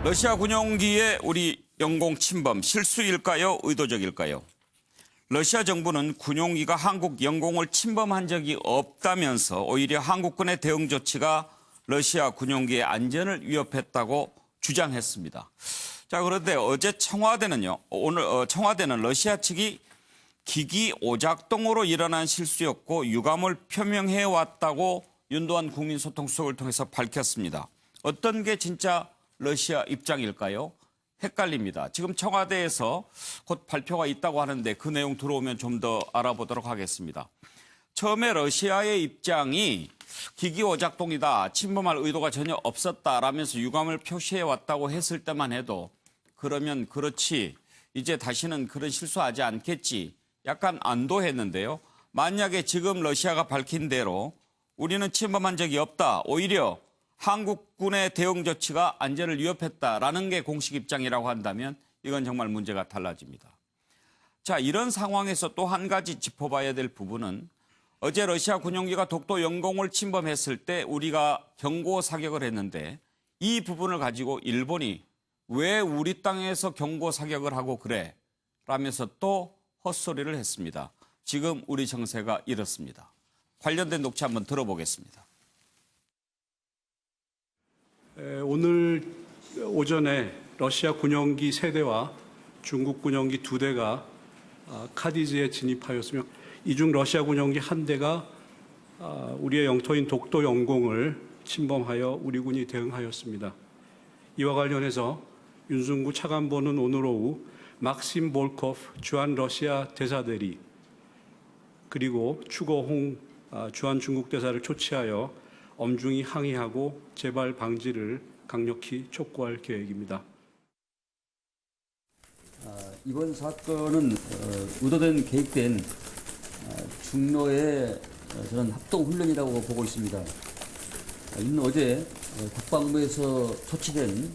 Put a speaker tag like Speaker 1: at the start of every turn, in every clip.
Speaker 1: 러시아 군용기의 우리 영공 침범 실수일까요? 의도적일까요? 러시아 정부는 군용기가 한국 영공을 침범한 적이 없다면서 오히려 한국군의 대응 조치가 러시아 군용기의 안전을 위협했다고 주장했습니다. 자, 그런데 어제 청와대는 러시아 측이 기기 오작동으로 일어난 실수였고 유감을 표명해 왔다고 윤도한 국민소통수석을 통해서 밝혔습니다. 어떤 게 진짜 러시아 입장일까요? 헷갈립니다. 지금 청와대에서 곧 발표가 있다고 하는데 그 내용 들어오면 좀 더 알아보도록 하겠습니다. 처음에 러시아의 입장이 기기 오작동이다, 침범할 의도가 전혀 없었다라면서 유감을 표시해 왔다고 했을 때만 해도 그러면 그렇지, 이제 다시는 그런 실수하지 않겠지, 약간 안도했는데요. 만약에 지금 러시아가 밝힌 대로 우리는 침범한 적이 없다, 오히려 한국군의 대응 조치가 안전을 위협했다라는 게 공식 입장이라고 한다면 이건 정말 문제가 달라집니다. 자, 이런 상황에서 또 한 가지 짚어봐야 될 부분은 어제 러시아 군용기가 독도 영공을 침범했을 때 우리가 경고 사격을 했는데 이 부분을 가지고 일본이 왜 우리 땅에서 경고 사격을 하고 그래? 라면서 또 헛소리를 했습니다. 지금 우리 정세가 이렇습니다. 관련된 녹취 한번 들어보겠습니다.
Speaker 2: 오늘 오전에 러시아 군용기 3대와 중국 군용기 2대가 카디즈에 진입하였으며 이 중 러시아 군용기 1대가 우리의 영토인 독도 영공을 침범하여 우리 군이 대응하였습니다. 이와 관련해서 윤승구 차관보는 오늘 오후 막심 볼코프 주한 러시아 대사대리 그리고 추고홍 주한 중국 대사를 초치하여 엄중히 항의하고 재발 방지를 강력히 촉구할 계획입니다.
Speaker 3: 이번 사건은 의도된 계획된 중로의 저는 합동훈련이라고 보고 있습니다. 이는 어제 국방부에서 초치된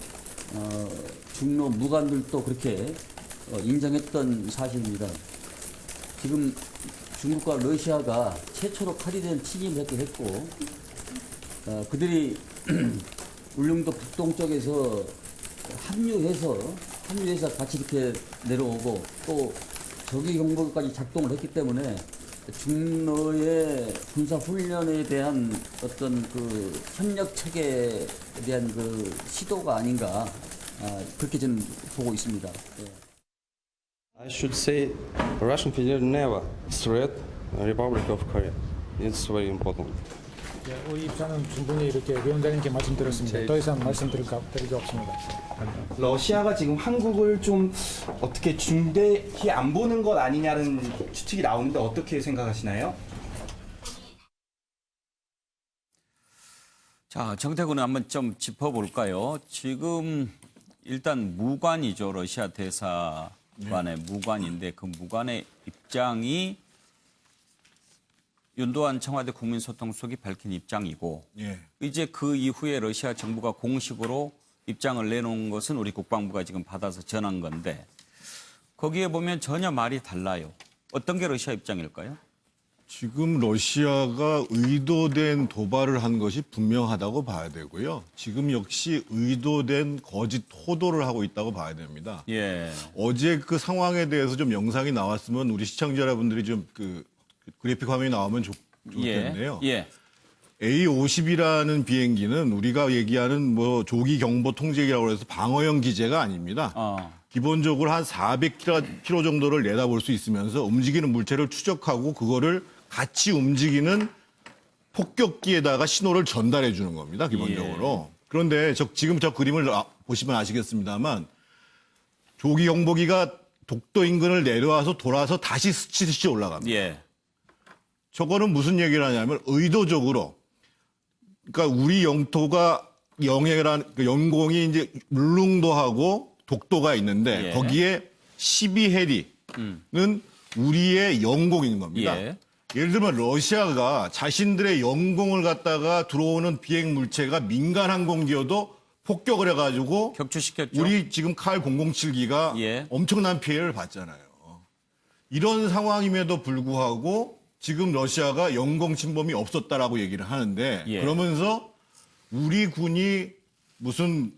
Speaker 3: 중로 무관들도 그렇게 인정했던 사실입니다. 지금 중국과 러시아가 최초로 카디즈에 침입을 했고 그들이 울릉도 북동쪽에서 합류해서 같이 이렇게 내려오고 또 적의 경보까지 작동을 했기 때문에 중로의 군사 훈련에 대한 어떤 그 협력 체계에 대한 그 시도가 아닌가 그렇게 저는 보고 있습니다. 예.
Speaker 4: I should say Russian Federation never threat Republic of Korea. It's very important.
Speaker 5: 우리 입장은 충분히 이렇게 위원장님께 말씀드렸습니다. 더 이상 말씀드릴 게 없습니다.
Speaker 6: 러시아가 지금 한국을 좀 어떻게 중대히 안 보는 것 아니냐는 추측이 나오는데 어떻게 생각하시나요?
Speaker 1: 자, 정태군은 한번 좀 짚어볼까요? 지금 일단 무관이죠. 러시아 대사관의 무관인데 그 무관의 입장이 윤도한 청와대 국민소통수석이 밝힌 입장이고 이제 그 이후에 러시아 정부가 공식으로 입장을 내놓은 것은 우리 국방부가 지금 받아서 전한 건데 거기에 보면 전혀 말이 달라요. 어떤 게 러시아 입장일까요?
Speaker 7: 지금 러시아가 의도된 도발을 한 것이 분명하다고 봐야 되고요. 지금 역시 의도된 거짓 호도를 하고 있다고 봐야 됩니다.
Speaker 1: 예.
Speaker 7: 어제 그 상황에 대해서 좀 영상이 나왔으면 우리 시청자 여러분들이 좀 그래픽 화면이 나오면 좋겠는데요.
Speaker 1: 예.
Speaker 7: A-50이라는 비행기는 우리가 얘기하는 뭐 조기 경보 통제기라고 해서 방어형 기제가 아닙니다. 기본적으로 한 400km 정도를 내다볼 수 있으면서 움직이는 물체를 추적하고 그거를 같이 움직이는 폭격기에다가 신호를 전달해 주는 겁니다. 기본적으로. 그런데 지금 저 그림을 보시면 아시겠습니다만 조기 경보기가 독도 인근을 내려와서 돌아서 다시 스치듯이 올라갑니다.
Speaker 1: 예.
Speaker 7: 저거는 무슨 얘기를 하냐면 의도적으로 그러니까 우리 영토가 영공이 이제 울릉도하고 독도가 있는데 거기에 12해리는 우리의 영공인 겁니다. 예를 들면 러시아가 자신들의 영공을 갖다가 들어오는 비행 물체가 민간 항공기여도 폭격을 해가지고
Speaker 1: 격추시켰죠.
Speaker 7: 우리 지금 칼 007기가 엄청난 피해를 봤잖아요. 이런 상황임에도 불구하고 지금 러시아가 영공 침범이 없었다라고 얘기를 하는데 그러면서 우리 군이 무슨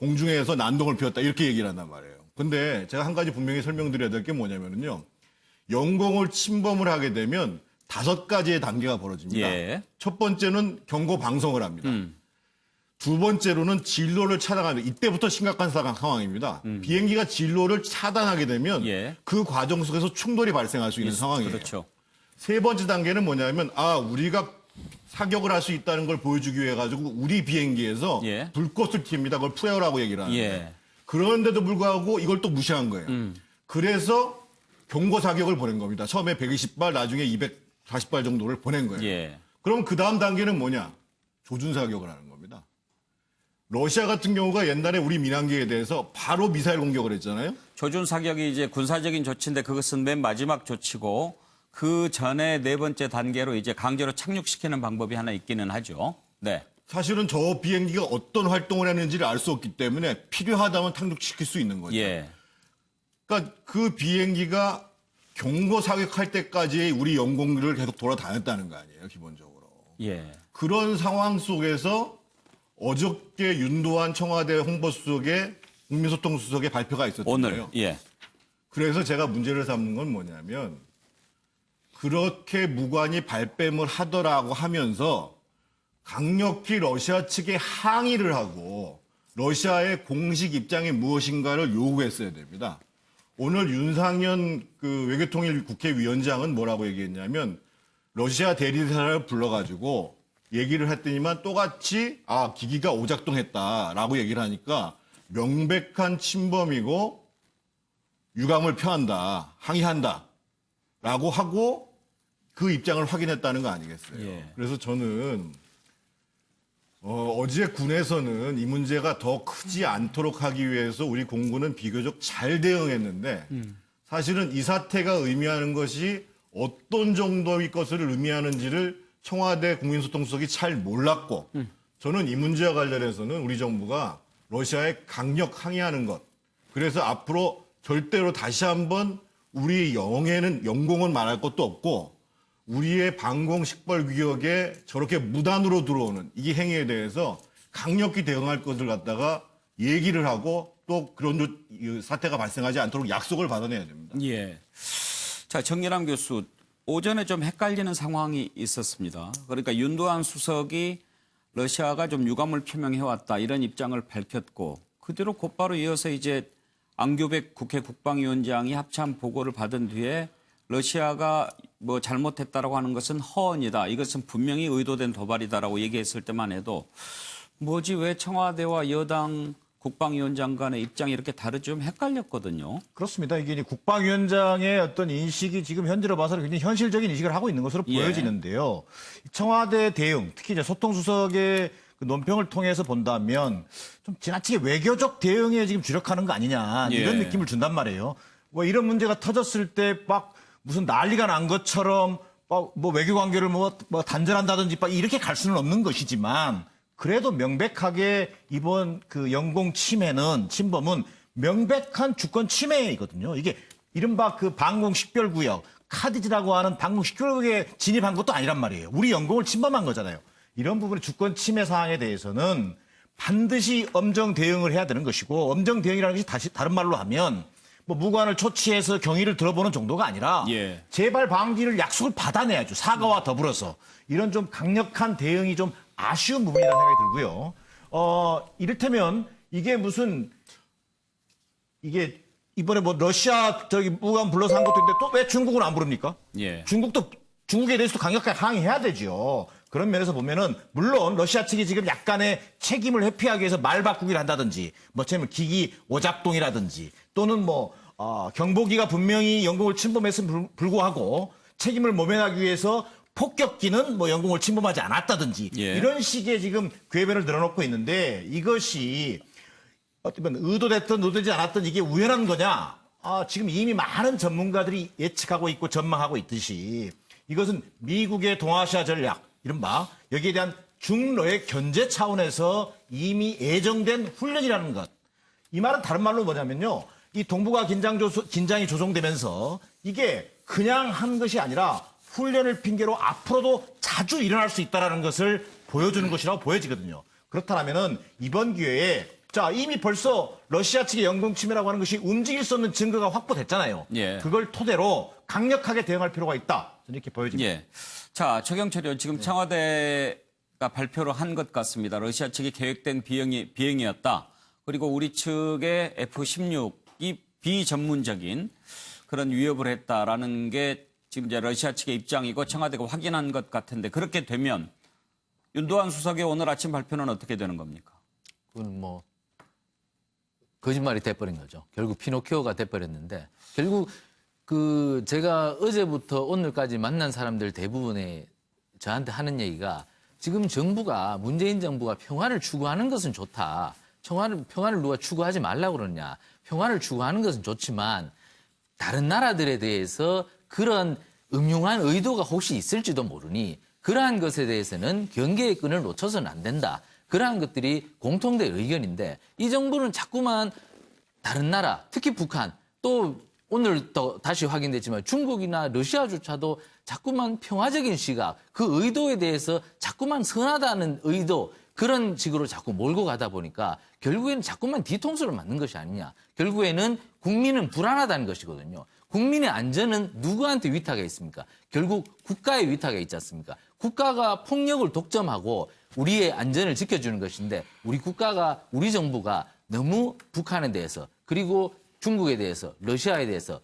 Speaker 7: 공중에서 난동을 피웠다 이렇게 얘기를 한단 말이에요. 근데 제가 한 가지 분명히 설명드려야 될 게 뭐냐면요. 영공을 침범을 하게 되면 5가지의 단계가 벌어집니다.
Speaker 1: 예.
Speaker 7: 첫 번째는 경고 방송을 합니다. 두 번째로는 진로를 차단하는 이때부터 심각한 상황입니다. 비행기가 진로를 차단하게 되면
Speaker 1: 예.
Speaker 7: 그 과정 속에서 충돌이 발생할 수 있는 상황이에요.
Speaker 1: 그렇죠.
Speaker 7: 세 번째 단계는 뭐냐면 우리가 사격을 할 수 있다는 걸 보여주기 위해 가지고 우리 비행기에서
Speaker 1: 예.
Speaker 7: 불꽃을 틉니다. 그걸 프레어라고 얘기를 하는데
Speaker 1: 예.
Speaker 7: 그런데도 불구하고 이걸 또 무시한 거예요. 그래서 경고 사격을 보낸 겁니다. 처음에 120발, 나중에 240발 정도를 보낸 거예요.
Speaker 1: 예.
Speaker 7: 그럼 그 다음 단계는 뭐냐? 조준 사격을 하는 겁니다. 러시아 같은 경우가 옛날에 우리 민항기에 대해서 바로 미사일 공격을 했잖아요.
Speaker 1: 조준 사격이 이제 군사적인 조치인데 그것은 맨 마지막 조치고 그 전에 네 번째 단계로 이제 강제로 착륙시키는 방법이 하나 있기는 하죠. 네.
Speaker 7: 사실은 저 비행기가 어떤 활동을 했는지를 알 수 없기 때문에 필요하다면 착륙시킬 수 있는 거죠.
Speaker 1: 예.
Speaker 7: 그러니까 그 비행기가 경고 사격할 때까지 우리 영공을 계속 돌아다녔다는 거 아니에요, 기본적으로.
Speaker 1: 예.
Speaker 7: 그런 상황 속에서 어저께 윤도한 청와대 홍보수석의 국민소통수석의 발표가 있었잖아요.
Speaker 1: 오늘. 예.
Speaker 7: 그래서 제가 문제를 삼는 건 뭐냐면 그렇게 무관이 발뺌을 하더라고 하면서 강력히 러시아 측에 항의를 하고 러시아의 공식 입장이 무엇인가를 요구했어야 됩니다. 오늘 윤상현 그 외교통일 국회위원장은 뭐라고 얘기했냐면 러시아 대리사를 불러가지고 얘기를 했더니만 똑같이 기기가 오작동했다라고 얘기를 하니까 명백한 침범이고 유감을 표한다, 항의한다라고 하고 그 입장을 확인했다는 거 아니겠어요?
Speaker 1: 예.
Speaker 7: 그래서 저는 어제 군에서는 이 문제가 더 크지 않도록 하기 위해서 우리 공군은 비교적 잘 대응했는데 사실은 이 사태가 의미하는 것이 어떤 정도의 것을 의미하는지를 청와대 국민소통수석이 잘 몰랐고 저는 이 문제와 관련해서는 우리 정부가 러시아에 강력 항의하는 것 그래서 앞으로 절대로 다시 한번 우리 영공은 말할 것도 없고 우리의 방공 식별 구역에 저렇게 무단으로 들어오는 이 행위에 대해서 강력히 대응할 것을 갖다가 얘기를 하고 또 그런 사태가 발생하지 않도록 약속을 받아내야 됩니다.
Speaker 1: 예. 자, 정예남 교수, 오전에 좀 헷갈리는 상황이 있었습니다. 그러니까 윤도한 수석이 러시아가 좀 유감을 표명해왔다 이런 입장을 밝혔고 그 뒤로 곧바로 이어서 이제 안교백 국회 국방위원장이 합참 보고를 받은 뒤에 러시아가 뭐 잘못했다라고 하는 것은 허언이다. 이것은 분명히 의도된 도발이다라고 얘기했을 때만 해도 뭐지 왜 청와대와 여당 국방위원장 간의 입장이 이렇게 다르지 좀 헷갈렸거든요.
Speaker 8: 그렇습니다. 이게 이제 국방위원장의 어떤 인식이 지금 현재로 봐서는 굉장히 현실적인 인식을 하고 있는 것으로
Speaker 1: 예.
Speaker 8: 보여지는데요. 청와대 대응, 특히 이제 소통수석의 그 논평을 통해서 본다면 좀 지나치게 외교적 대응에 지금 주력하는 거 아니냐 이런
Speaker 1: 예.
Speaker 8: 느낌을 준단 말이에요. 뭐 이런 문제가 터졌을 때 막 무슨 난리가 난 것처럼 뭐 외교 관계를 뭐 단절한다든지 이렇게 갈 수는 없는 것이지만 그래도 명백하게 이번 그 영공 침범은 명백한 주권 침해이거든요. 이게 이른바 그 방공 식별구역, 카디지라고 하는 방공 식별구역에 진입한 것도 아니란 말이에요. 우리 영공을 침범한 거잖아요. 이런 부분의 주권 침해 사항에 대해서는 반드시 엄정 대응을 해야 되는 것이고 엄정 대응이라는 것이 다른 말로 하면 뭐 무관을 초치해서 경위를 들어보는 정도가 아니라
Speaker 1: 예.
Speaker 8: 재발 방지를 약속을 받아내야죠. 사과와 더불어서. 이런 좀 강력한 대응이 좀 아쉬운 부분이라는 생각이 들고요. 이를테면 이게 이게 이번에 뭐 러시아 무관 불러서 한 것도 있는데 또 왜 중국은 안 부릅니까?
Speaker 1: 예.
Speaker 8: 중국에 대해서도 강력하게 항의해야 되죠. 그런 면에서 보면은 물론 러시아 측이 지금 약간의 책임을 회피하기 위해서 말 바꾸기를 한다든지 뭐처럼 기기 오작동이라든지 또는 경보기가 분명히 영공을 침범했음을 불구하고 책임을 모면하기 위해서 폭격기는 영공을 침범하지 않았다든지
Speaker 1: 예.
Speaker 8: 이런 식의 지금 궤변을 늘어놓고 있는데 이것이 어쩌면 의도됐든 의도되지 않았든 이게 우연한 거냐? 지금 이미 많은 전문가들이 예측하고 있고 전망하고 있듯이 이것은 미국의 동아시아 전략, 이른바 여기에 대한 중러의 견제 차원에서 이미 예정된 훈련이라는 것. 이 말은 다른 말로 뭐냐면요. 이 동북아 긴장이 조성되면서 이게 그냥 한 것이 아니라 훈련을 핑계로 앞으로도 자주 일어날 수 있다는 것을 보여주는 것이라고 보여지거든요. 그렇다면은 이번 기회에 자, 이미 벌써 러시아 측의 영공 침해라고 하는 것이 움직일 수 없는 증거가 확보됐잖아요.
Speaker 1: 예.
Speaker 8: 그걸 토대로 강력하게 대응할 필요가 있다. 저는 이렇게 보여집니다.
Speaker 1: 예. 자, 최경철 의원 지금 청와대가 발표를 한 것 같습니다. 러시아 측이 계획된 비행이었다. 그리고 우리 측의 F-16이 비전문적인 그런 위협을 했다라는 게 지금 이제 러시아 측의 입장이고 청와대가 확인한 것 같은데 그렇게 되면 윤도한 수석의 오늘 아침 발표는 어떻게 되는 겁니까?
Speaker 9: 그건 뭐 거짓말이 돼버린 거죠. 결국 피노키오가 돼버렸는데 결국 그 제가 어제부터 오늘까지 만난 사람들 대부분이 저한테 하는 얘기가 지금 정부가 문재인 정부가 평화를 추구하는 것은 좋다. 평화를 누가 추구하지 말라고 그러냐. 평화를 추구하는 것은 좋지만 다른 나라들에 대해서 그런 음흉한 의도가 혹시 있을지도 모르니 그러한 것에 대해서는 경계의 끈을 놓쳐서는 안 된다. 그러한 것들이 공통된 의견인데 이 정부는 자꾸만 다른 나라, 특히 북한, 또 오늘 또 다시 확인됐지만 중국이나 러시아조차도 자꾸만 평화적인 시각, 그 의도에 대해서 자꾸만 선하다는 의도, 그런 식으로 자꾸 몰고 가다 보니까 결국에는 자꾸만 뒤통수를 맞는 것이 아니냐. 결국에는 국민은 불안하다는 것이거든요. 국민의 안전은 누구한테 위탁이 있습니까? 결국 국가의 위탁이 있지 않습니까? 국가가 폭력을 독점하고 우리의 안전을 지켜주는 것인데 우리 정부가 너무 북한에 대해서 그리고 중국에 대해서 러시아에 대해서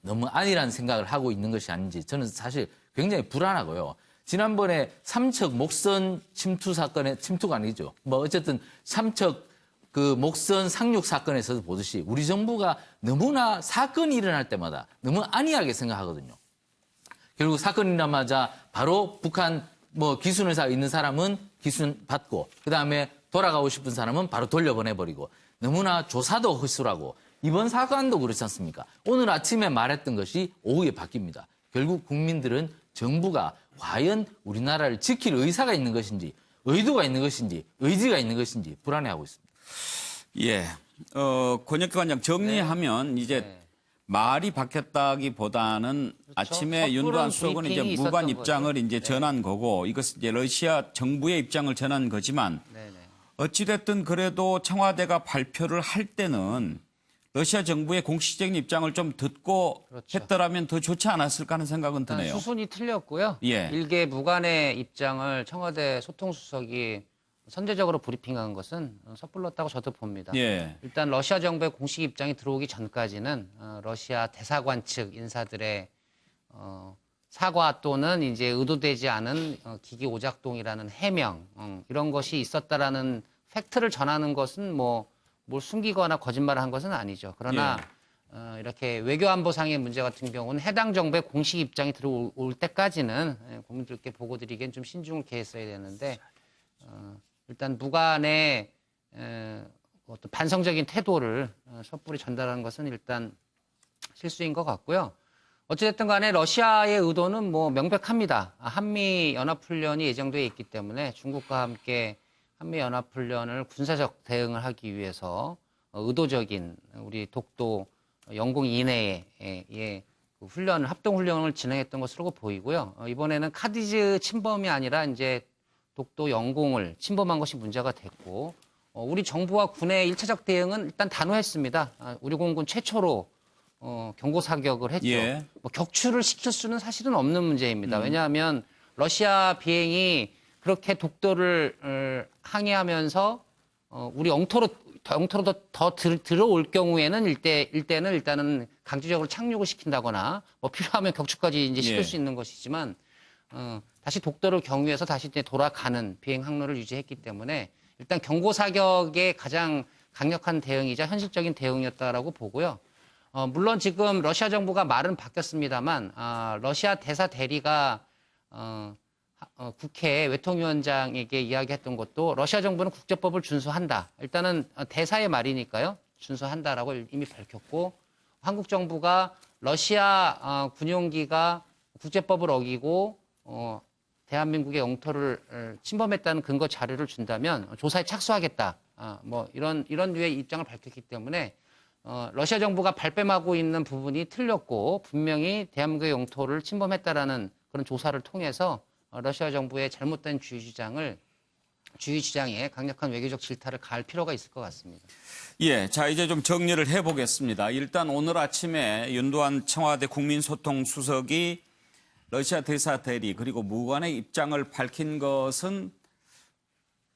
Speaker 9: 너무 안일한 생각을 하고 있는 것이 아닌지 저는 사실 굉장히 불안하고요. 지난번에 삼척 목선 침투가 아니죠. 뭐 어쨌든 삼척 그 목선 상륙 사건에서도 보듯이 우리 정부가 너무나 사건이 일어날 때마다 너무 안이하게 생각하거든요. 결국 사건이 일어나자마자 바로 북한 뭐 기순의사 있는 사람은 기순 받고 그다음에 돌아가고 싶은 사람은 바로 돌려보내버리고 너무나 조사도 허술하고 이번 사건도 그렇지 않습니까? 오늘 아침에 말했던 것이 오후에 바뀝니다. 결국 국민들은 정부가 과연 우리나라를 지킬 의사가 있는 것인지 의도가 있는 것인지 의지가 있는 것인지 불안해하고 있습니다.
Speaker 1: 예. 권혁기 관장 정리하면 이제 말이 바뀌었다기보다는 아침에 윤도한 수석은 이제 무관 입장을 이제 전한 거고 이것은 이제 러시아 정부의 입장을 전한 거지만 어찌됐든 그래도 청와대가 발표를 할 때는 러시아 정부의 공식적인 입장을 좀 듣고 했더라면 더 좋지 않았을까 하는 생각은 드네요.
Speaker 10: 수순이 틀렸고요.
Speaker 1: 예.
Speaker 10: 일개 무관의 입장을 청와대 소통수석이 선제적으로 브리핑한 것은 섣불렀다고 저도 봅니다.
Speaker 1: 예.
Speaker 10: 일단 러시아 정부의 공식 입장이 들어오기 전까지는 러시아 대사관 측 인사들의 사과 또는 이제 의도되지 않은 기기 오작동이라는 해명 이런 것이 있었다라는 팩트를 전하는 것은 뭘 숨기거나 거짓말을 한 것은 아니죠. 그러나 이렇게 외교안보상의 문제 같은 경우는 해당 정부의 공식 입장이 들어올 때까지는 국민들께 보고 드리기엔 좀 신중을 기했어야 되는데 일단 무관의 어떤 반성적인 태도를 섣불리 전달하는 것은 일단 실수인 것 같고요. 어찌됐든 간에 러시아의 의도는 명백합니다. 한미연합훈련이 예정돼 있기 때문에 중국과 함께 한미연합훈련을 군사적 대응을 하기 위해서 의도적인 우리 독도 영공 이내의 훈련을 합동훈련을 진행했던 것으로 보이고요. 이번에는 카디즈 침범이 아니라 이제 독도 영공을 침범한 것이 문제가 됐고 우리 정부와 군의 1차적 대응은 일단 단호했습니다. 우리 공군 최초로 경고 사격을 했죠.
Speaker 1: 예.
Speaker 10: 격추를 시킬 수는 사실은 없는 문제입니다. 왜냐하면 러시아 비행이 그렇게 독도를 항해하면서 우리 영토로 더 들어올 경우에는 일단은 강제적으로 착륙을 시킨다거나 필요하면 격추까지 이제 시킬 수 있는 것이지만 다시 독도를 경유해서 다시 이제 돌아가는 비행 항로를 유지했기 때문에 일단 경고 사격의 가장 강력한 대응이자 현실적인 대응이었다라고 보고요. 물론 지금 러시아 정부가 말은 바뀌었습니다만 러시아 대사 대리가 국회 외통위원장에게 이야기했던 것도 러시아 정부는 국제법을 준수한다. 일단은 대사의 말이니까요. 준수한다라고 이미 밝혔고 한국 정부가 러시아 군용기가 국제법을 어기고 대한민국의 영토를 침범했다는 근거 자료를 준다면 조사에 착수하겠다. 이런 류의 입장을 밝혔기 때문에 러시아 정부가 발뺌하고 있는 부분이 틀렸고 분명히 대한민국의 영토를 침범했다라는 그런 조사를 통해서 러시아 정부의 잘못된 주의 주장을 주의 주장에 강력한 외교적 질타를 가할 필요가 있을 것 같습니다.
Speaker 1: 예, 자 이제 좀 정리를 해보겠습니다. 일단 오늘 아침에 윤도한 청와대 국민소통수석이 러시아 대사 대리 그리고 무관의 입장을 밝힌 것은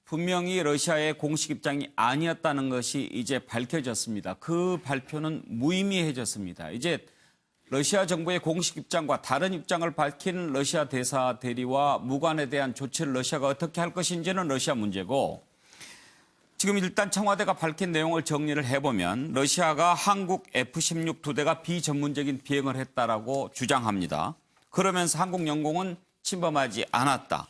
Speaker 1: 분명히 러시아의 공식 입장이 아니었다는 것이 이제 밝혀졌습니다. 그 발표는 무의미해졌습니다. 이제 러시아 정부의 공식 입장과 다른 입장을 밝힌 러시아 대사 대리와 무관에 대한 조치를 러시아가 어떻게 할 것인지는 러시아 문제고, 지금 일단 청와대가 밝힌 내용을 정리를 해보면 러시아가 한국 F-16 두 대가 비전문적인 비행을 했다라고 주장합니다. 그러면서 한국 영공은 침범하지 않았다.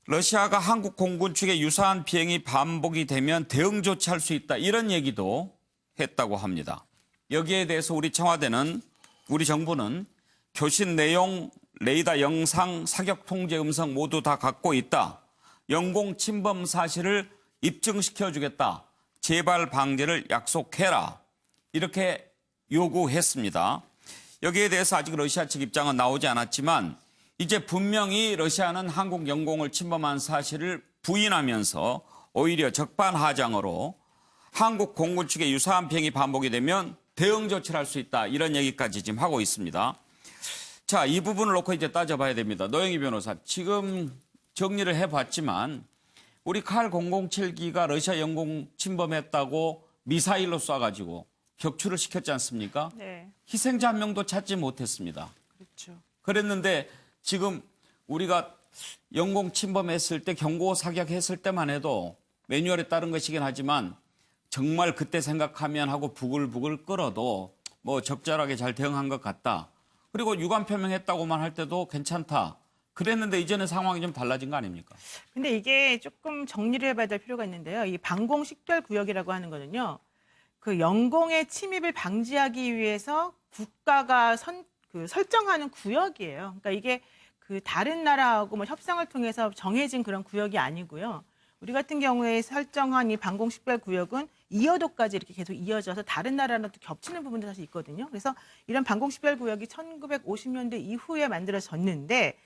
Speaker 1: 러시아가 한국 공군 측의 유사한 비행이 반복이 되면 대응 조치할 수 있다. 이런 얘기도 했다고 합니다. 여기에 대해서 우리 청와대는, 우리 정부는 교신 내용, 레이더 영상, 사격 통제 음성 모두 다 갖고 있다. 영공 침범 사실을 입증시켜주겠다. 재발 방지를 약속해라. 이렇게 요구했습니다. 여기에 대해서 아직 러시아 측 입장은 나오지 않았지만 이제 분명히 러시아는 한국 영공을 침범한 사실을 부인하면서 오히려 적반하장으로 한국 공군 측의 유사한 비행이 반복이 되면 대응 조치를 할 수 있다. 이런 얘기까지 지금 하고 있습니다. 자, 이 부분을 놓고 이제 따져봐야 됩니다. 노영희 변호사, 지금 정리를 해봤지만 우리 칼 007기가 러시아 영공 침범했다고 미사일로 쏴가지고 격추를 시켰지 않습니까?
Speaker 11: 네.
Speaker 1: 희생자 한 명도 찾지 못했습니다.
Speaker 11: 그렇죠.
Speaker 1: 그랬는데 지금 우리가 영공 침범했을 때 경고 사격했을 때만 해도 매뉴얼에 따른 것이긴 하지만 정말 그때 생각하면 하고 부글부글 끓어도 뭐 적절하게 잘 대응한 것 같다. 그리고 유감 표명했다고만 할 때도 괜찮다. 그랬는데 이제는 상황이 좀 달라진 거 아닙니까?
Speaker 11: 근데 이게 조금 정리를 해봐야 될 필요가 있는데요. 이 방공 식별 구역이라고 하는 거는요. 그 영공의 침입을 방지하기 위해서 국가가 설정하는 구역이에요. 그러니까 이게 그 다른 나라하고 뭐 협상을 통해서 정해진 그런 구역이 아니고요. 우리 같은 경우에 설정한 이 방공 식별 구역은 이어도까지 이렇게 계속 이어져서 다른 나라랑 또 겹치는 부분도 사실 있거든요. 그래서 이런 방공 식별 구역이 1950년대 이후에 만들어졌는데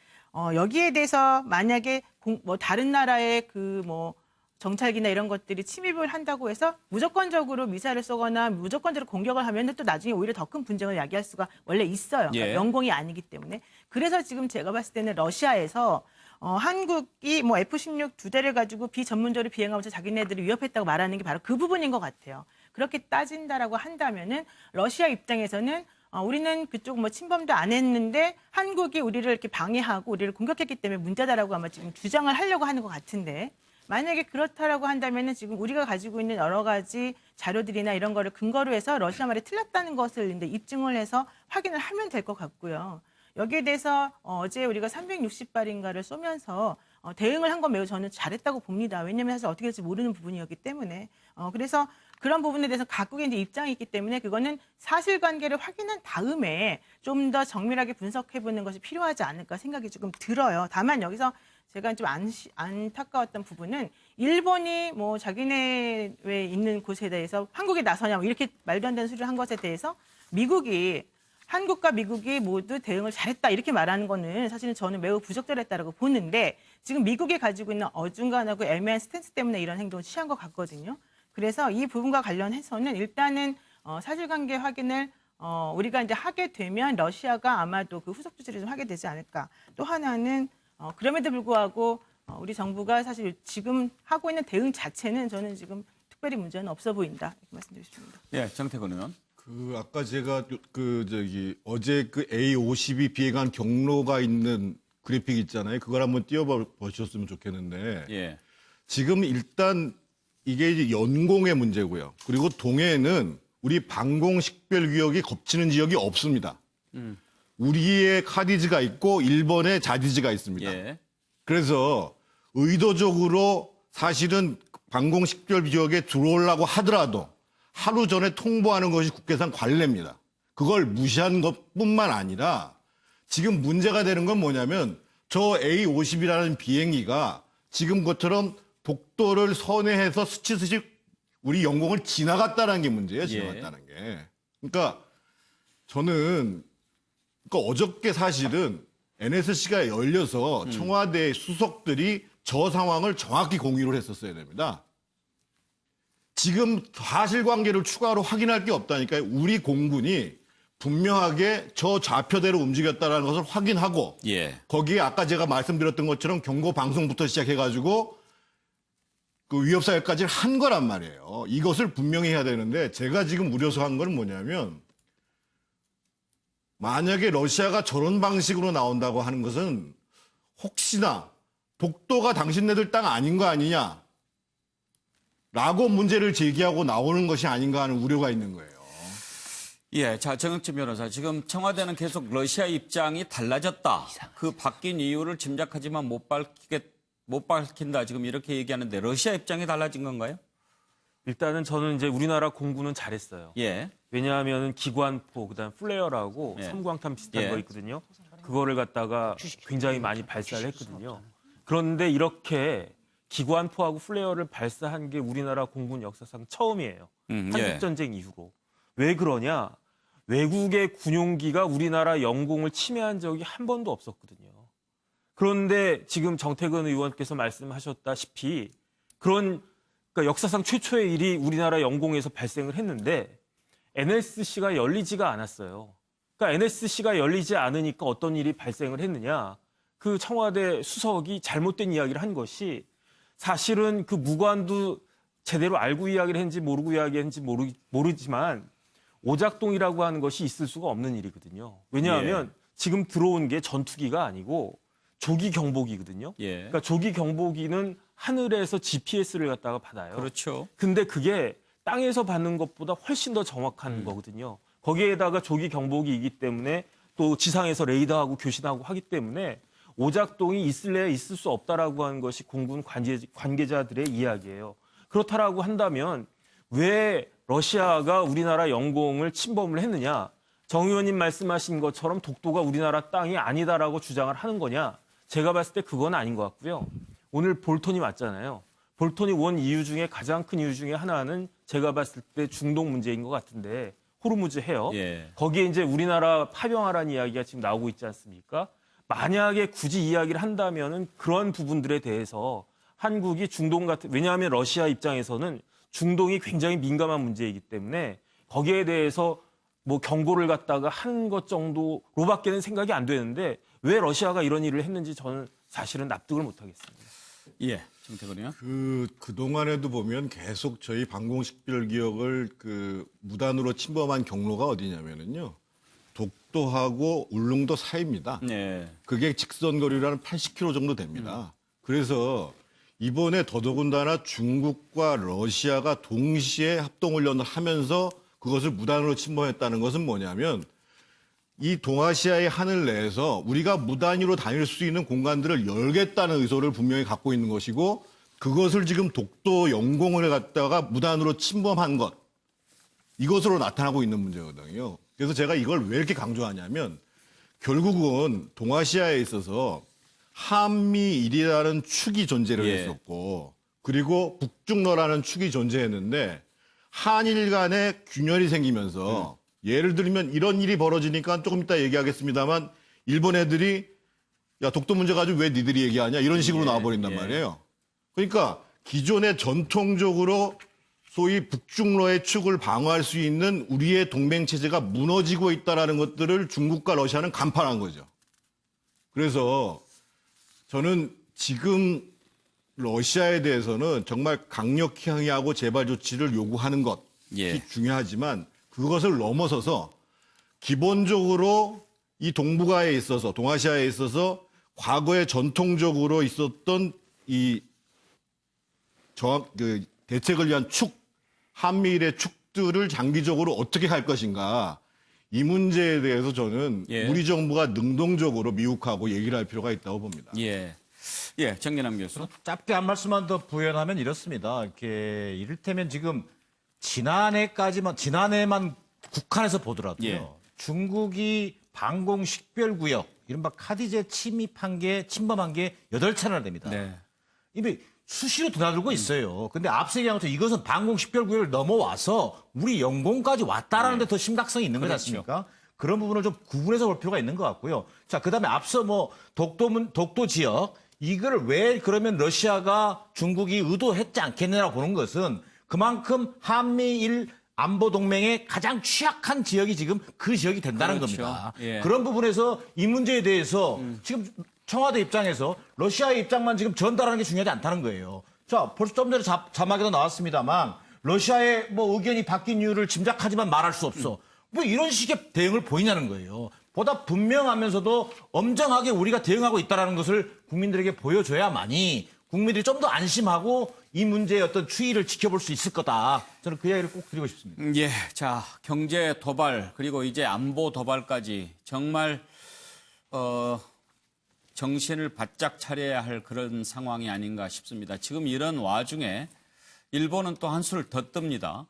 Speaker 11: 여기에 대해서 만약에 뭐 다른 나라의 그 뭐 정찰기나 이런 것들이 침입을 한다고 해서 무조건적으로 미사일을 쏘거나 무조건적으로 공격을 하면 또 나중에 오히려 더 큰 분쟁을 야기할 수가 원래 있어요. 그러니까
Speaker 1: 예.
Speaker 11: 영공이 아니기 때문에. 그래서 지금 제가 봤을 때는 러시아에서 한국이 뭐 F-16 두 대를 가지고 비전문적으로 비행하면서 자기네들이 위협했다고 말하는 게 바로 그 부분인 것 같아요. 그렇게 따진다라고 한다면은 러시아 입장에서는 우리는 그쪽 뭐 침범도 안 했는데 한국이 우리를 이렇게 방해하고 우리를 공격했기 때문에 문제다라고 아마 지금 주장을 하려고 하는 것 같은데, 만약에 그렇다라고 한다면은 지금 우리가 가지고 있는 여러 가지 자료들이나 이런 거를 근거로 해서 러시아 말이 틀렸다는 것을 이제 입증을 해서 확인을 하면 될 것 같고요. 여기에 대해서 어제 우리가 360발인가를 쏘면서 대응을 한 건 매우 저는 잘했다고 봅니다. 왜냐하면 사실 어떻게 될지 모르는 부분이었기 때문에. 그래서 그런 부분에 대해서 각국의 이제 입장이 있기 때문에 그거는 사실관계를 확인한 다음에 좀 더 정밀하게 분석해보는 것이 필요하지 않을까 생각이 조금 들어요. 다만 여기서 제가 좀 안타까웠던 부분은 일본이 뭐 자기네에 있는 곳에 대해서 한국이 나서냐 뭐 이렇게 말도 안 되는 소리를 한 것에 대해서 한국과 미국이 모두 대응을 잘했다 이렇게 말하는 거는 사실은 저는 매우 부적절했다라고 보는데, 지금 미국이 가지고 있는 어중간하고 애매한 스탠스 때문에 이런 행동을 취한 것 같거든요. 그래서 이 부분과 관련해서는 일단은 사실관계 확인을 우리가 이제 하게 되면 러시아가 아마도 그 후속 조치를 좀 하게 되지 않을까. 또 하나는 그럼에도 불구하고 우리 정부가 사실 지금 하고 있는 대응 자체는 저는 지금 특별히 문제는 없어 보인다 이렇게 말씀드리고 싶습니다.
Speaker 1: 예, 정태근 의원.
Speaker 7: 아까 제가 어제 그 A-52 비행한 경로가 있는 그래픽 있잖아요. 그걸 한번 띄워보셨으면 좋겠는데.
Speaker 1: 예.
Speaker 7: 지금 일단 이게 이제 연공의 문제고요. 그리고 동해는 우리 방공 식별 구역이 겹치는 지역이 없습니다. 우리의 카디즈가 있고 일본의 자디즈가 있습니다.
Speaker 1: 예.
Speaker 7: 그래서 의도적으로 사실은 방공 식별 지역에 들어오려고 하더라도 하루 전에 통보하는 것이 국회상 관례입니다. 그걸 무시한 것뿐만 아니라 지금 문제가 되는 건 뭐냐면 저 A-50이라는 비행기가 지금 것처럼 독도를 선회해서 스치듯이 우리 영공을 지나갔다는 게 문제예요. 지나갔다는 게. 그러니까 저는 어저께 사실은 NSC가 열려서 청와대 수석들이 저 상황을 정확히 공유를 했었어야 됩니다. 지금 사실관계를 추가로 확인할 게 없다니까요. 우리 공군이 분명하게 저 좌표대로 움직였다는 것을 확인하고
Speaker 1: 예.
Speaker 7: 거기에 아까 제가 말씀드렸던 것처럼 경고 방송부터 시작해가지고 그 위협사유까지 한 거란 말이에요. 이것을 분명히 해야 되는데 제가 지금 우려서한 건 뭐냐면 만약에 러시아가 저런 방식으로 나온다고 하는 것은 혹시나 독도가 당신네들 땅 아닌 거 아니냐 라고 문제를 제기하고 나오는 것이 아닌가 하는 우려가 있는 거예요.
Speaker 1: 예, 자, 정영진 변호사. 지금 청와대는 계속 러시아 입장이 달라졌다. 그 바뀐 이유를 짐작하지만 못 밝힌다. 지금 이렇게 얘기하는데 러시아 입장이 달라진 건가요?
Speaker 12: 일단은 저는 이제 우리나라 공군은 잘했어요.
Speaker 1: 예.
Speaker 12: 왜냐하면 기관포, 그다음 플레어라고
Speaker 1: 예.
Speaker 12: 섬광탄 비슷한
Speaker 1: 예.
Speaker 12: 거 있거든요. 그거를 갖다가 굉장히 많이 발사를 했거든요. 그런데 이렇게 기관포하고 플레어를 발사한 게 우리나라 공군 역사상 처음이에요.
Speaker 1: 예.
Speaker 12: 한국전쟁 이후로. 왜 그러냐? 외국의 군용기가 우리나라 영공을 침해한 적이 한 번도 없었거든요. 그런데 지금 정태근 의원께서 말씀하셨다시피 그러니까 역사상 최초의 일이 우리나라 영공에서 발생을 했는데 NSC가 열리지가 않았어요. 그러니까 NSC가 열리지 않으니까 어떤 일이 발생을 했느냐. 그 청와대 수석이 잘못된 이야기를 한 것이 사실은 그 무관도 제대로 알고 이야기를 했는지 모르고 이야기했는지 모르지만 오작동이라고 하는 것이 있을 수가 없는 일이거든요. 왜냐하면 지금 들어온 게 전투기가 아니고 조기 경보기거든요. 그러니까 조기 경보기는 하늘에서 GPS를 갖다가 받아요.
Speaker 1: 그렇죠.
Speaker 12: 근데 그게 땅에서 받는 것보다 훨씬 더 정확한 거거든요. 거기에다가 조기 경보기이기 때문에 또 지상에서 레이더하고 교신하고 하기 때문에 오작동이 있을래야 있을 수 없다라고 하는 것이 공군 관계자들의 이야기예요. 그렇다라고 한다면 왜 러시아가 우리나라 영공을 침범을 했느냐? 정 의원님 말씀하신 것처럼 독도가 우리나라 땅이 아니다라고 주장을 하는 거냐? 제가 봤을 때 그건 아닌 것 같고요. 오늘 볼턴이 왔잖아요. 볼턴이 온 이유 중에 가장 큰 이유 중에 하나는 제가 봤을 때 중동 문제인 것 같은데 호르무즈 해협. 거기에 이제 우리나라 파병하라는 이야기가 지금 나오고 있지 않습니까? 만약에 굳이 이야기를 한다면은 그런 부분들에 대해서 한국이 중동 같은 왜냐하면 러시아 입장에서는 중동이 굉장히 민감한 문제이기 때문에 거기에 대해서 뭐 경고를 갖다가 한 것 정도로밖에는 생각이 안 되는데 왜 러시아가 이런 일을 했는지 저는 사실은 납득을 못 하겠습니다.
Speaker 1: 예, 정태근이요.
Speaker 7: 그동안에도 보면 계속 저희 방공식별 기억을 무단으로 침범한 경로가 어디냐면은요. 독도하고 울릉도 사이입니다. 그게 직선거리로 한 80km 정도 됩니다. 그래서 이번에 더더군다나 중국과 러시아가 동시에 합동훈련을 하면서 그것을 무단으로 침범했다는 것은 뭐냐면 이 동아시아의 하늘 내에서 우리가 무단위로 다닐 수 있는 공간들을 열겠다는 의도를 분명히 갖고 있는 것이고 그것을 지금 독도 영공을 갖다가 무단으로 침범한 것 이것으로 나타나고 있는 문제거든요. 그래서 제가 이걸 왜 이렇게 강조하냐면 결국은 동아시아에 있어서 한미일이라는 축이 존재를 했었고 그리고 북중러라는 축이 존재했는데 한일 간에 균열이 생기면서 예를 들면 이런 일이 벌어지니까 조금 이따 얘기하겠습니다만 일본 애들이 야 독도 문제 가지고 왜 니들이 얘기하냐 이런 식으로 나와버린단 말이에요. 그러니까 기존에 전통적으로 소위 북중러의 축을 방어할 수 있는 우리의 동맹체제가 무너지고 있다는 것들을 중국과 러시아는 간파한 거죠. 그래서 저는 지금 러시아에 대해서는 정말 강력히 항의하고 재발 조치를 요구하는 것이 중요하지만 그것을 넘어서서 기본적으로 이 동북아에 있어서 동아시아에 있어서 과거에 전통적으로 있었던 이 대책을 위한 축, 한미일의 축들을 장기적으로 어떻게 할 것인가 이 문제에 대해서 저는 우리 정부가 능동적으로 미국하고 얘기를 할 필요가 있다고 봅니다.
Speaker 1: 정진남 교수.
Speaker 8: 짧게 한 말씀만 더 부연하면 이렇습니다. 이를테면 지금 지난해만 국한에서 보더라도요. 중국이 방공 식별구역, 이른바 카디제 침범한 게 8차례나 됩니다. 이미 수시로 드나들고 있어요. 근데 앞서 얘기한 것처럼 이것은 방공 식별구역을 넘어와서 우리 영공까지 왔다라는 데 더 심각성이 있는 거지 않습니까? 그런 부분을 좀 구분해서 볼 필요가 있는 것 같고요. 자, 그다음에 앞서 독도 지역 이걸 왜 그러면 러시아가 중국이 의도했지 않겠느냐고 보는 것은 그만큼 한미일 안보 동맹의 가장 취약한 지역이 지금 그 지역이 된다는
Speaker 1: 그렇죠.
Speaker 8: 겁니다.
Speaker 1: 예.
Speaker 8: 그런 부분에서 이 문제에 대해서 지금 청와대 입장에서 러시아의 입장만 지금 전달하는 게 중요하지 않다는 거예요. 자, 벌써 좀 전에 자막에도 나왔습니다만 러시아의 뭐 의견이 바뀐 이유를 짐작하지만 말할 수 없어. 뭐 이런 식의 대응을 보이냐는 거예요. 보다 분명하면서도 엄정하게 우리가 대응하고 있다는 것을 국민들에게 보여줘야만이 국민들이 좀 더 안심하고 이 문제의 어떤 추이를 지켜볼 수 있을 거다. 저는 그 이야기를 꼭 드리고 싶습니다.
Speaker 1: 예, 자, 경제 도발 그리고 이제 안보 도발까지 정말 정신을 바짝 차려야 할 그런 상황이 아닌가 싶습니다. 지금 이런 와중에 일본은 또 한 수를 더 뜹니다.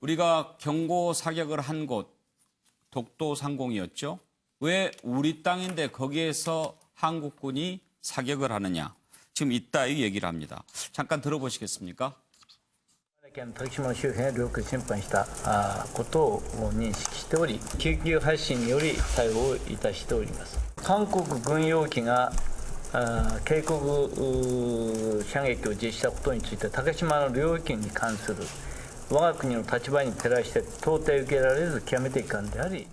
Speaker 1: 우리가 경고 사격을 한 곳 독도 상공이었죠. 왜 우리 땅인데 거기에서 한국군이 사격을 하느냐. 지금 이따위 얘기를 합니다. 잠깐 들어보시겠습니까?
Speaker 13: 徳島の周辺を領空侵犯したことを認識しており、救急発進により対応いたしております。韓国軍用機が警告射撃を実施したことについて、竹島の領域に関する我が国の立場に照らして到底受けられず極めて遺憾であり。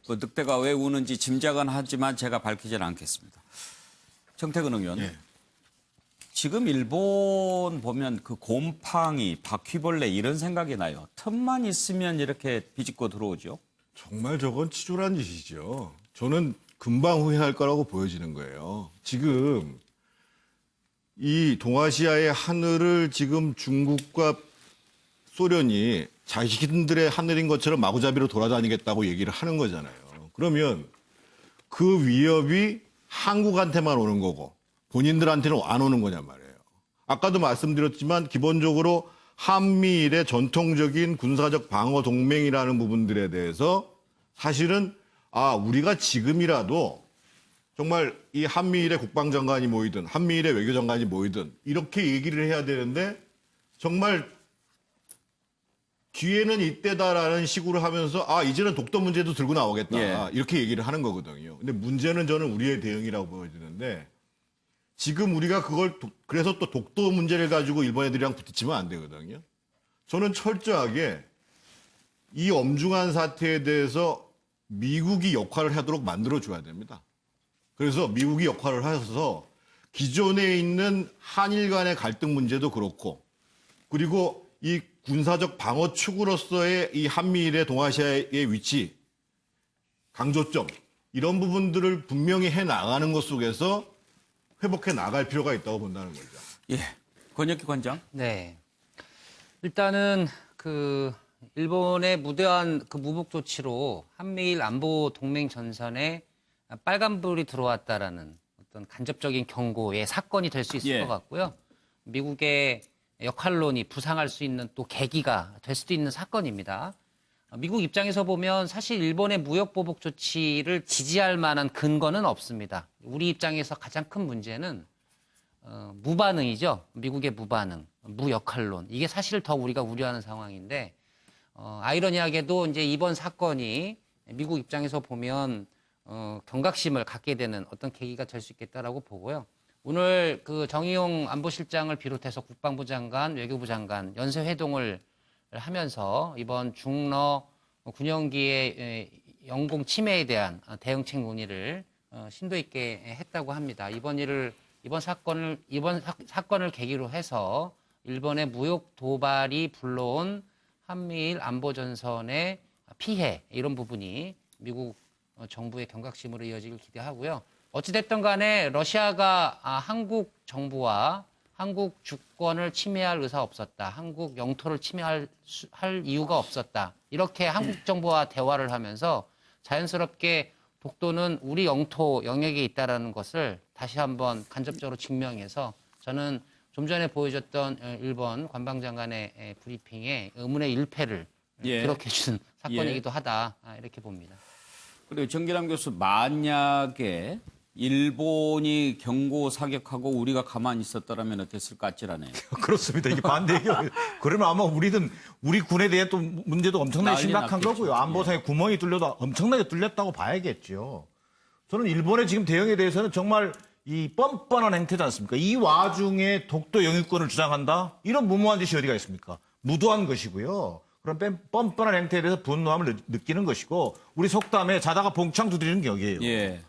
Speaker 1: 뭐 늑대가 왜 우는지 짐작은 하지만 제가 밝히지는 않겠습니다. 정태근 의원, 지금 일본 보면 그 곰팡이, 바퀴벌레 이런 생각이 나요. 틈만 있으면 이렇게 비집고 들어오죠.
Speaker 7: 정말 저건 치졸한 짓이죠. 저는 금방 후회할 거라고 보여지는 거예요. 지금 이 동아시아의 하늘을 지금 중국과 소련이 자신들의 하늘인 것처럼 마구잡이로 돌아다니겠다고 얘기를 하는 거잖아요. 그러면 그 위협이 한국한테만 오는 거고 본인들한테는 안 오는 거냔 말이에요. 아까도 말씀드렸지만 기본적으로 한미일의 전통적인 군사적 방어 동맹이라는 부분들에 대해서 사실은 우리가 지금이라도 정말 이 한미일의 국방장관이 모이든 한미일의 외교장관이 모이든 이렇게 얘기를 해야 되는데 정말 기회는 이때다라는 식으로 하면서 이제는 독도 문제도 들고 나오겠다. 이렇게 얘기를 하는 거거든요. 근데 문제는 저는 우리의 대응이라고 보여지는데 지금 우리가 그래서 또 독도 문제를 가지고 일본 애들이랑 부딪히면 안 되거든요. 저는 철저하게 이 엄중한 사태에 대해서 미국이 역할을 하도록 만들어줘야 됩니다. 그래서 미국이 역할을 하셔서 기존에 있는 한일 간의 갈등 문제도 그렇고 그리고 이 군사적 방어 축으로서의 이 한미일의 동아시아의 위치, 강조점 이런 부분들을 분명히 해나가는 것 속에서 회복해 나갈 필요가 있다고 본다는 거죠.
Speaker 1: 예, 권혁기 관장.
Speaker 10: 네, 일단은 일본의 무대한 무복 조치로 한미일 안보 동맹 전선에 빨간불이 들어왔다라는 어떤 간접적인 경고의 사건이 될 수 있을 것 같고요. 미국의 역할론이 부상할 수 있는 또 계기가 될 수도 있는 사건입니다. 미국 입장에서 보면 사실 일본의 무역 보복 조치를 지지할 만한 근거는 없습니다. 우리 입장에서 가장 큰 문제는 무반응이죠. 미국의 무반응, 무역할론. 이게 사실 더 우리가 우려하는 상황인데 아이러니하게도 이제 이번 사건이 미국 입장에서 보면 경각심을 갖게 되는 어떤 계기가 될 수 있겠다라고 보고요. 오늘 정의용 안보실장을 비롯해서 국방부 장관, 외교부 장관 연쇄 회동을 하면서 이번 중러 군용기의 영공 침해에 대한 대응책 논의를 심도 있게 했다고 합니다. 이번 사건을 계기로 해서 일본의 무역 도발이 불러온 한미일 안보 전선의 피해 이런 부분이 미국 정부의 경각심으로 이어지길 기대하고요. 어찌됐든 간에 러시아가 한국 정부와 한국 주권을 침해할 의사 없었다. 한국 영토를 침해할 이유가 없었다. 이렇게 한국 정부와 대화를 하면서 자연스럽게 독도는 우리 영토 영역에 있다는 것을 다시 한번 간접적으로 증명해서 저는 좀 전에 보여줬던 일본 관방장관의 브리핑에 의문의 일패를 기록해 준 사건이기도 하다. 이렇게 봅니다.
Speaker 1: 그리고 정기남 교수 만약에 일본이 경고 사격하고 우리가 가만히 있었더라면 어땠을까 아찔하네요.
Speaker 8: 그렇습니다. 이게 반대 얘기예요. 그러면 아마 우리 군에 대한 또 문제도 엄청나게
Speaker 1: 난리
Speaker 8: 심각한
Speaker 1: 났겠죠.
Speaker 8: 거고요. 안보상에 구멍이 뚫려도 엄청나게 뚫렸다고 봐야겠죠. 저는 일본의 지금 대응에 대해서는 정말 이 뻔뻔한 행태지 않습니까? 이 와중에 독도 영유권을 주장한다? 이런 무모한 짓이 어디가 있습니까? 무도한 것이고요. 그런 뻔뻔한 행태에 대해서 분노함을 느끼는 것이고 우리 속담에 자다가 봉창 두드리는 격이에요.
Speaker 1: 예.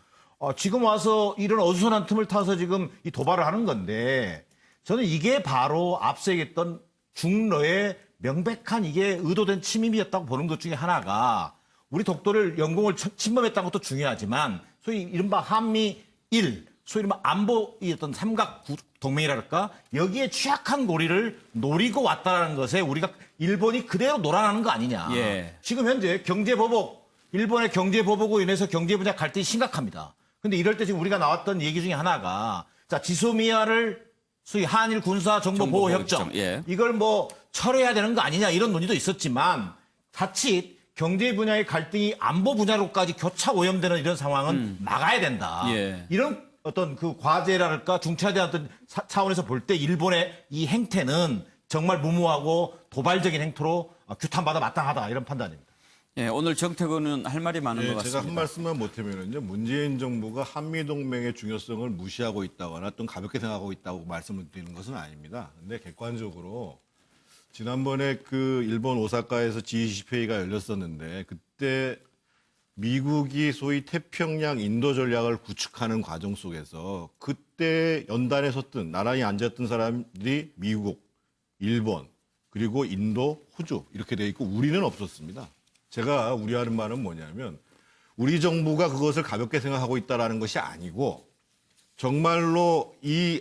Speaker 8: 지금 와서 이런 어수선한 틈을 타서 지금 이 도발을 하는 건데 저는 이게 바로 앞서 얘기했던 중러의 명백한 이게 의도된 침입이었다고 보는 것 중에 하나가 우리 독도를 영공을 침범했다는 것도 중요하지만 소위 이른바 한미 1, 소위 이른바 안보의 어떤 삼각 동맹이랄까 여기에 취약한 고리를 노리고 왔다는 것에 우리가 일본이 그대로 놀아나는 거 아니냐.
Speaker 1: 예.
Speaker 8: 지금 현재 경제보복, 일본의 경제보복으로 인해서 경제 분야 갈등이 심각합니다. 근데 이럴 때 지금 우리가 나왔던 얘기 중에 하나가 자 지소미아를 소위 한일 군사 정보 보호 협정
Speaker 1: 예.
Speaker 8: 이걸 뭐 철회해야 되는 거 아니냐 이런 논의도 있었지만 자칫 경제 분야의 갈등이 안보 분야로까지 교차 오염되는 이런 상황은 막아야 된다.
Speaker 1: 예.
Speaker 8: 이런 어떤 그 과제랄까 중차대한 어떤 차원에서 볼 때 일본의 이 행태는 정말 무모하고 도발적인 행태로 규탄받아 마땅하다 이런 판단입니다.
Speaker 1: 예, 오늘 정태근은 할 말이 많은 것 같습니다.
Speaker 7: 제가 한 말씀만 못하면은요, 문재인 정부가 한미동맹의 중요성을 무시하고 있다거나 또 가볍게 생각하고 있다고 말씀을 드리는 것은 아닙니다. 근데 객관적으로 지난번에 그 일본 오사카에서 G20 회의가 열렸었는데 그때 미국이 소위 태평양 인도 전략을 구축하는 과정 속에서 그때 연단에 섰던 나란히 앉았던 사람들이 미국, 일본, 그리고 인도, 호주 이렇게 돼 있고 우리는 없었습니다. 제가 우려하는 말은 뭐냐면 우리 정부가 그것을 가볍게 생각하고 있다는 것이 아니고 정말로 이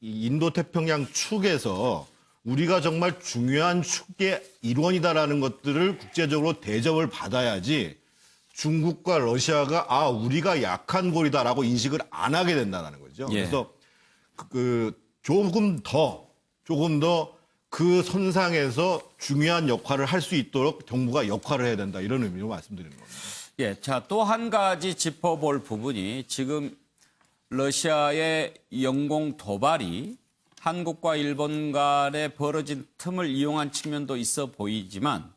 Speaker 7: 인도태평양 축에서 우리가 정말 중요한 축의 일원이다라는 것들을 국제적으로 대접을 받아야지 중국과 러시아가 우리가 약한 고리다라고 인식을 안 하게 된다는 거죠.
Speaker 1: 예.
Speaker 7: 그래서 조금 더 그 선상에서 중요한 역할을 할 수 있도록 정부가 역할을 해야 된다. 이런 의미로 말씀드리는 겁니다.
Speaker 1: 예, 자, 또 한 가지 짚어볼 부분이 지금 러시아의 영공 도발이 한국과 일본 간에 벌어진 틈을 이용한 측면도 있어 보이지만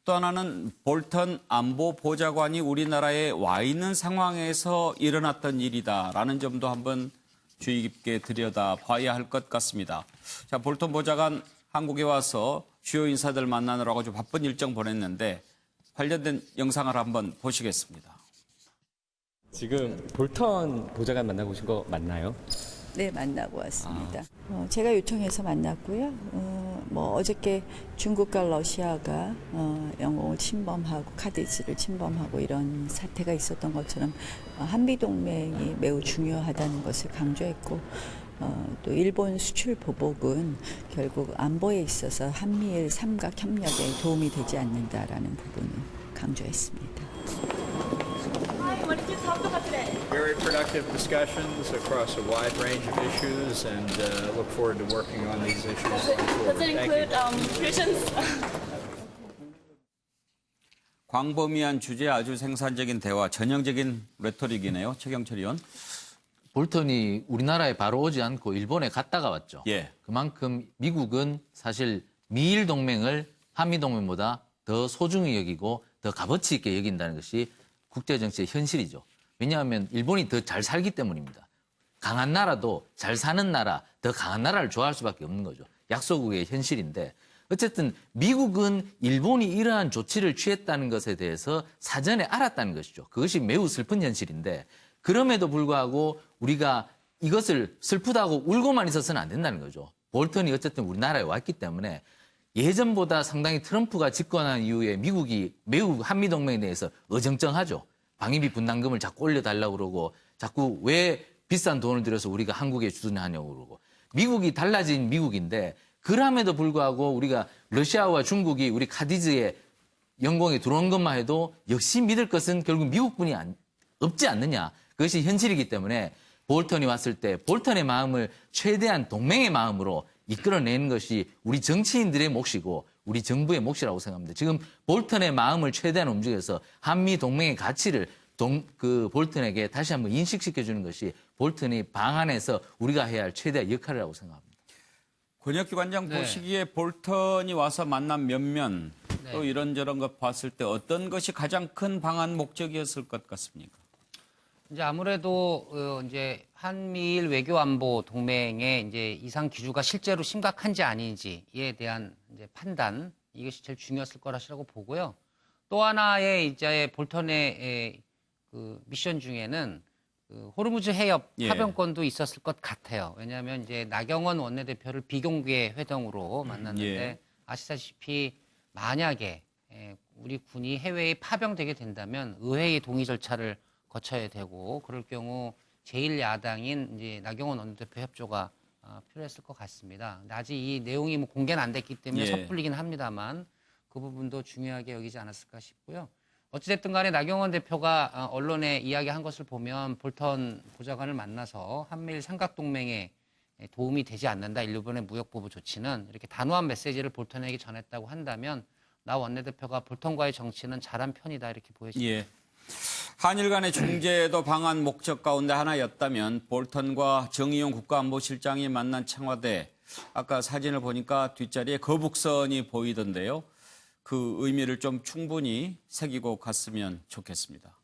Speaker 1: 또 하나는 볼턴 안보 보좌관이 우리나라에 와 있는 상황에서 일어났던 일이다라는 점도 한번 주의 깊게 들여다봐야 할 것 같습니다. 자, 볼턴 보좌관 한국에 와서 주요 인사들 만나느라고 아주 바쁜 일정 보냈는데 관련된 영상을 한번 보시겠습니다.
Speaker 14: 지금 볼턴 보좌관 만나고 오신 거 맞나요?
Speaker 15: 네, 만나고 왔습니다. 제가 요청해서 만났고요. 어저께 중국과 러시아가 영공을 침범하고 카디지를 침범하고 이런 사태가 있었던 것처럼 한미 동맹이 매우 중요하다는 것을 강조했고 또 일본 수출 보복은 결국 안보에 있어서 한미일 삼각 협력에 도움이 되지 않는다라는 부분을 강조했습니다.
Speaker 16: Very productive discussions across a wide range of issues, and look forward to working on these issues going forward.
Speaker 17: Does it include Christians?
Speaker 1: 광범위한 주제 아주 생산적인 대화, 전형적인 레토릭이네요. 최경철 의원.
Speaker 9: 볼턴이 우리나라에 바로 오지 않고 일본에 갔다가 왔죠.
Speaker 1: 예.
Speaker 9: 그만큼 미국은 사실 미일 동맹을 한미 동맹보다 더 소중히 여기고 더 값어치 있게 여긴다는 것이 국제정치의 현실이죠. 왜냐하면 일본이 더 잘 살기 때문입니다. 강한 나라도 잘 사는 나라, 더 강한 나라를 좋아할 수밖에 없는 거죠. 약소국의 현실인데 어쨌든 미국은 일본이 이러한 조치를 취했다는 것에 대해서 사전에 알았다는 것이죠. 그것이 매우 슬픈 현실인데 그럼에도 불구하고 우리가 이것을 슬프다고 울고만 있어서는 안 된다는 거죠. 볼턴이 어쨌든 우리나라에 왔기 때문에 예전보다 상당히 트럼프가 집권한 이후에 미국이 매우 한미동맹에 대해서 어정쩡하죠. 방위비 분담금을 자꾸 올려달라고 그러고 자꾸 왜 비싼 돈을 들여서 우리가 한국에 주둔하냐고 그러고 미국이 달라진 미국인데 그럼에도 불구하고 우리가 러시아와 중국이 우리 카디즈에 영공에 들어온 것만 해도 역시 믿을 것은 결국 미국뿐이 없지 않느냐. 그것이 현실이기 때문에 볼턴이 왔을 때 볼턴의 마음을 최대한 동맹의 마음으로 이끌어내는 것이 우리 정치인들의 몫이고 우리 정부의 몫이라고 생각합니다. 지금 볼턴의 마음을 최대한 움직여서 한미 동맹의 가치를 그 볼턴에게 다시 한번 인식시켜주는 것이 볼턴이 방안에서 우리가 해야 할 최대 역할이라고 생각합니다.
Speaker 1: 권혁기 관장
Speaker 10: 네.
Speaker 1: 보시기에 볼턴이 와서 만난 면면
Speaker 10: 네.
Speaker 1: 또 이런저런 것 봤을 때 어떤 것이 가장 큰 방한 목적이었을 것 같습니까?
Speaker 10: 이제 아무래도 이제 한미일 외교 안보 동맹의 이제 이상 기류가 실제로 심각한지 아닌지에 대한 이제 판단 이것이 제일 중요했을 거라고 보고요. 또 하나의 이제 볼턴의 그 미션 중에는 그 호르무즈 해협
Speaker 1: 예.
Speaker 10: 파병권도 있었을 것 같아요. 왜냐하면 이제 나경원 원내대표를 비공개 회동으로 만났는데
Speaker 1: 예.
Speaker 10: 아시다시피 만약에 우리 군이 해외에 파병되게 된다면 의회의 동의 절차를 거쳐야 되고 그럴 경우 제1야당인 이제 나경원 원내대표 협조가 필요했을 것 같습니다. 근데 아직 이 내용이 뭐 공개는 안 됐기 때문에
Speaker 1: 예.
Speaker 10: 섣불리긴 합니다만 그 부분도 중요하게 여기지 않았을까 싶고요. 어찌됐든 간에 나경원 대표가 언론에 이야기한 것을 보면 볼턴 보좌관을 만나서 한미일 삼각동맹에 도움이 되지 않는다. 일본의 무역보복 조치는 이렇게 단호한 메시지를 볼턴에게 전했다고 한다면 나 원내대표가 볼턴과의 정치는 잘한 편이다 이렇게 보여집니다.
Speaker 1: 예. 한일 간의 중재도 방한 목적 가운데 하나였다면 볼턴과 정의용 국가안보실장이 만난 청와대 아까 사진을 보니까 뒷자리에 거북선이 보이던데요. 그 의미를 좀 충분히 새기고 갔으면 좋겠습니다.